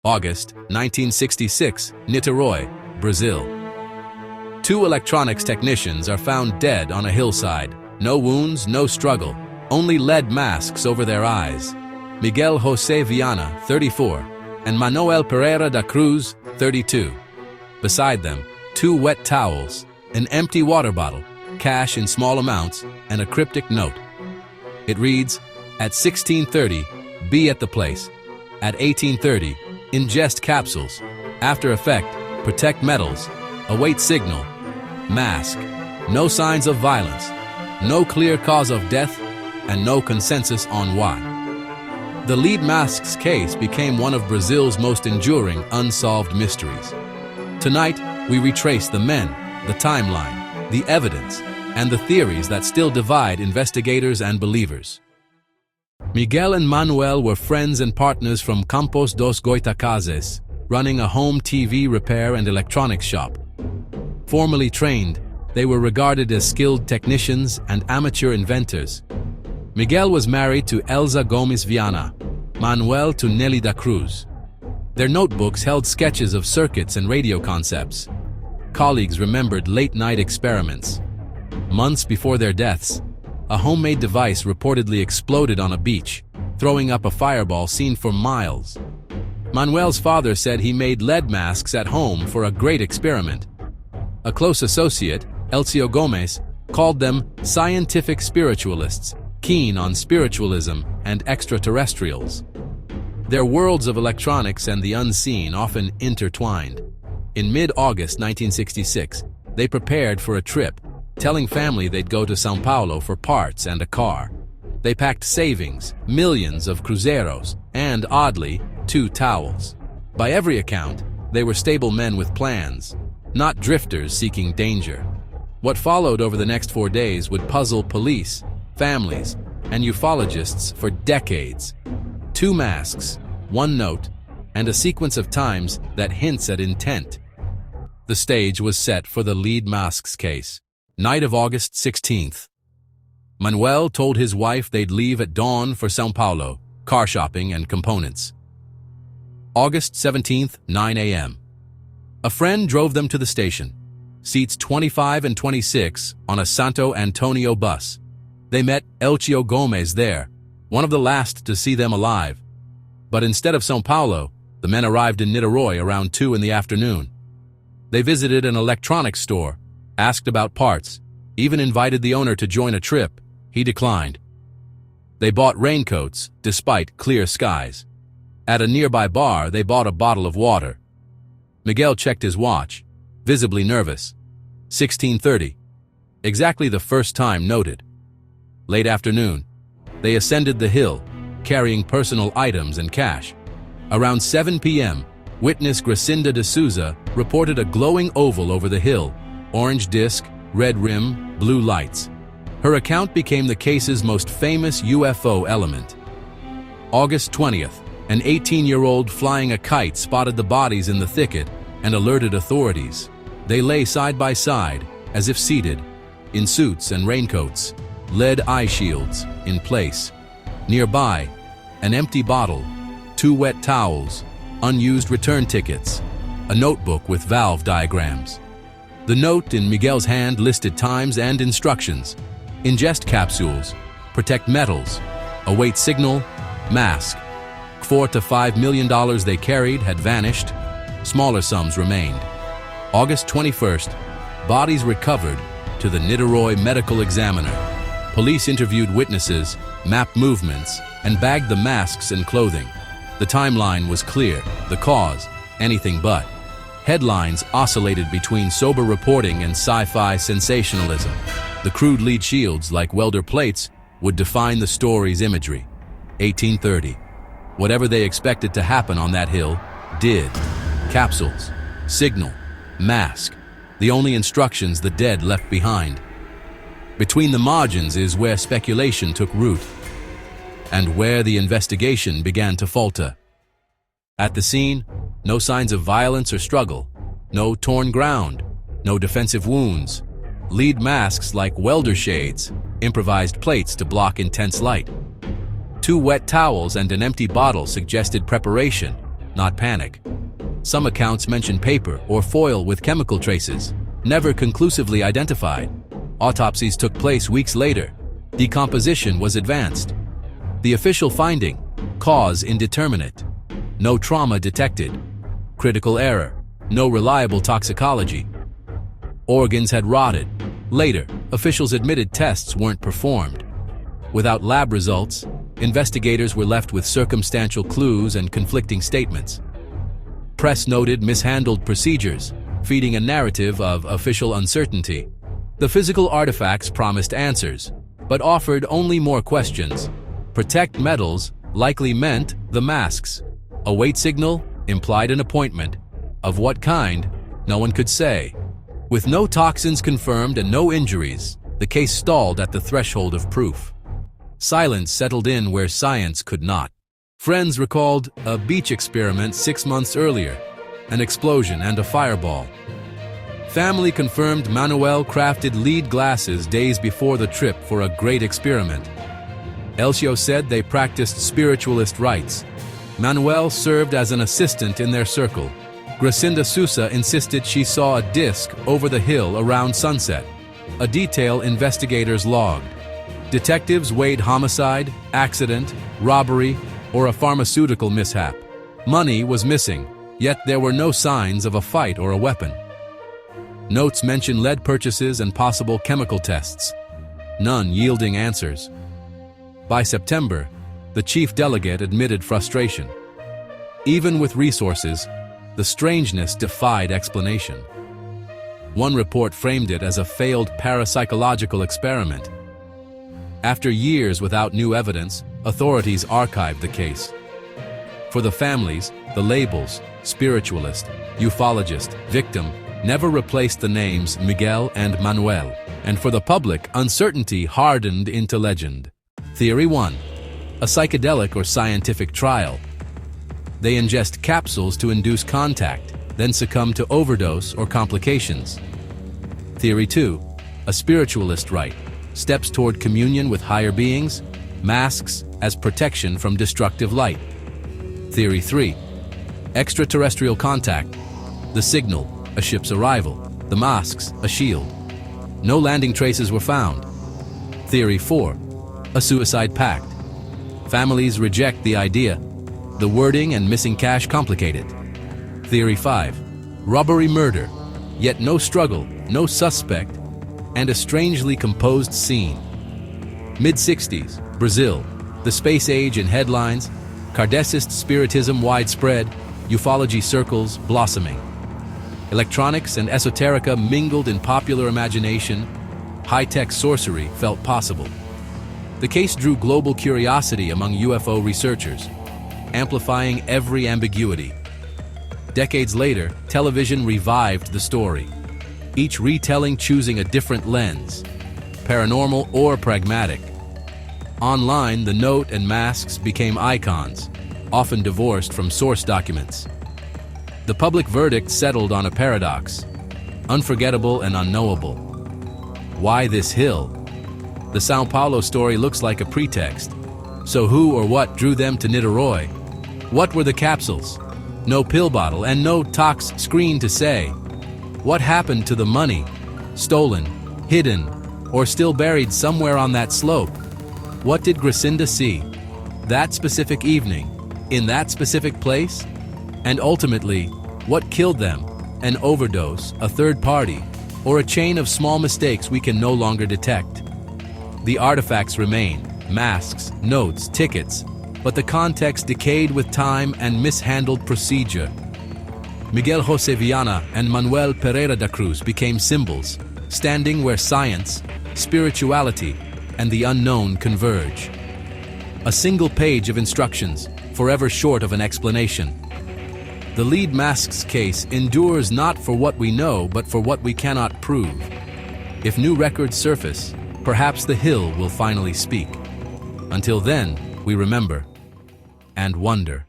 August 1966, Niterói, Brazil. Two electronics technicians are found dead on a hillside. No wounds, no struggle, only lead masks over their eyes. Miguel José Viana, 34, and Manoel Pereira da Cruz, 32. Beside them, two wet towels, an empty water bottle, cash in small amounts, and a cryptic note. It reads, "At 16:30, be at the place. At 18:30, ingest capsules. After effect, protect metals. Await signal. Mask. No signs of violence. No clear cause of death, and no consensus on why." The lead mask's case became one of Brazil's most enduring unsolved mysteries. Tonight, we retrace the men, the timeline, the evidence, and the theories that still divide investigators and believers. Miguel and Manoel were friends and partners from Campos dos Goitacazes, running a home TV repair and electronics shop. Formally trained, they were regarded as skilled technicians and amateur inventors. Miguel was married to Elza Gomes Viana, Manoel to Nelly da Cruz. Their notebooks held sketches of circuits and radio concepts. Colleagues remembered late-night experiments. Months before their deaths, a homemade device reportedly exploded on a beach, throwing up a fireball seen for miles. Manuel's father said he made lead masks at home for a great experiment. A close associate, Elcio Gomes, called them scientific spiritualists, keen on spiritualism and extraterrestrials. Their worlds of electronics and the unseen often intertwined. In mid-August 1966, they prepared for a trip, telling family they'd go to São Paulo for parts and a car. They packed savings, millions of cruzeiros, and, oddly, 2 towels. By every account, they were stable men with plans, not drifters seeking danger. What followed over the next 4 days would puzzle police, families, and ufologists for decades. 2 masks, 1 note, and a sequence of times that hints at intent. The stage was set for the lead mask's case. Night of August 16th. Manuel told his wife they'd leave at dawn for São Paulo, car shopping and components. August 17th, 9 a.m. A friend drove them to the station. Seats 25 and 26 on a Santo Antonio bus. They met Elcio Gomes there, one of the last to see them alive. But instead of São Paulo, the men arrived in Niterói around 2 in the afternoon. They visited an electronics store, asked about parts, even invited the owner to join a trip. He declined. They bought raincoats, despite clear skies. At a nearby bar, they bought a bottle of water. Miguel checked his watch, visibly nervous. 16:30. Exactly the first time noted. Late afternoon, they ascended the hill, carrying personal items and cash. Around 7 p.m., witness Gracinda de Souza reported a glowing oval over the hill, orange disc, red rim, blue lights. Her account became the case's most famous UFO element. August 20th, an 18-year-old flying a kite spotted the bodies in the thicket and alerted authorities. They lay side by side, as if seated, in suits and raincoats, lead eye shields in place. Nearby, an empty bottle, 2 wet towels, unused return tickets, a notebook with valve diagrams. The note in Miguel's hand listed times and instructions. Ingest capsules, protect metals, await signal, mask. $4 to $5 million they carried had vanished. Smaller sums remained. August 21st, bodies recovered to the Niterói Medical Examiner. Police interviewed witnesses, mapped movements, and bagged the masks and clothing. The timeline was clear, the cause, anything but. Headlines oscillated between sober reporting and sci-fi sensationalism. The crude lead shields, like welder plates, would define the story's imagery. 1830. Whatever they expected to happen on that hill, did. Capsules, signal, mask, the only instructions the dead left behind. Between the margins is where speculation took root, and where the investigation began to falter. At the scene, no signs of violence or struggle, no torn ground, no defensive wounds. Lead masks like welder shades, improvised plates to block intense light. 2 wet towels and an empty bottle suggested preparation, not panic. Some accounts mention paper or foil with chemical traces, never conclusively identified. Autopsies took place weeks later. Decomposition was advanced. The official finding: cause indeterminate. No trauma detected. Critical error. No reliable toxicology. Organs had rotted. Later, officials admitted tests weren't performed. Without lab results, investigators were left with circumstantial clues and conflicting statements. Press noted mishandled procedures, feeding a narrative of official uncertainty. The physical artifacts promised answers, but offered only more questions. Protect metals likely meant the masks. A weight signal implied an appointment. Of what kind? No one could say. With no toxins confirmed and no injuries, the case stalled at the threshold of proof. Silence settled in where science could not. Friends recalled a beach experiment 6 months earlier, an explosion and a fireball. Family confirmed Manoel crafted lead glasses days before the trip for a great experiment. Elcio said they practiced spiritualist rites. Manoel served as an assistant in their circle. Gracinda Sousa insisted she saw a disc over the hill around sunset, a detail investigators logged. Detectives weighed homicide, accident, robbery, or a pharmaceutical mishap. Money was missing, yet there were no signs of a fight or a weapon. Notes mention lead purchases and possible chemical tests, none yielding answers. By September, the chief delegate admitted frustration. Even with resources, the strangeness defied explanation. One report framed it as a failed parapsychological experiment. After years without new evidence, authorities archived the case. For the families, the labels, spiritualist, ufologist, victim, never replaced the names Miguel and Manoel, and for the public, uncertainty hardened into legend. Theory 1. A psychedelic or scientific trial. They ingest capsules to induce contact, then succumb to overdose or complications. Theory 2. A spiritualist rite. Steps toward communion with higher beings, masks as protection from destructive light. Theory 3. Extraterrestrial contact. The signal, a ship's arrival. The masks, a shield. No landing traces were found. Theory 4. A suicide pact. Families reject the idea. The wording and missing cash complicated. Theory 5. Robbery murder, yet no struggle, no suspect, and a strangely composed scene. Mid-60s, Brazil, the space age in headlines, Kardecist spiritism widespread, ufology circles blossoming. Electronics and esoterica mingled in popular imagination, high-tech sorcery felt possible. The case drew global curiosity among UFO researchers, amplifying every ambiguity. Decades later, television revived the story, each retelling choosing a different lens, paranormal or pragmatic. Online, the note and masks became icons, often divorced from source documents. The public verdict settled on a paradox, unforgettable and unknowable. Why this hill? The São Paulo story looks like a pretext. So who or what drew them to Niterói? What were the capsules? No pill bottle and no tox screen to say. What happened to the money? Stolen, hidden, or still buried somewhere on that slope? What did Gracinda see that specific evening, in that specific place? And ultimately, what killed them? An overdose, a third party, or a chain of small mistakes we can no longer detect? The artifacts remain, masks, notes, tickets, but the context decayed with time and mishandled procedure. Miguel José Viana and Manoel Pereira da Cruz became symbols, standing where science, spirituality, and the unknown converge. A single page of instructions, forever short of an explanation. The lead masks case endures not for what we know, but for what we cannot prove. If new records surface, perhaps the hill will finally speak. Until then, we remember and wonder.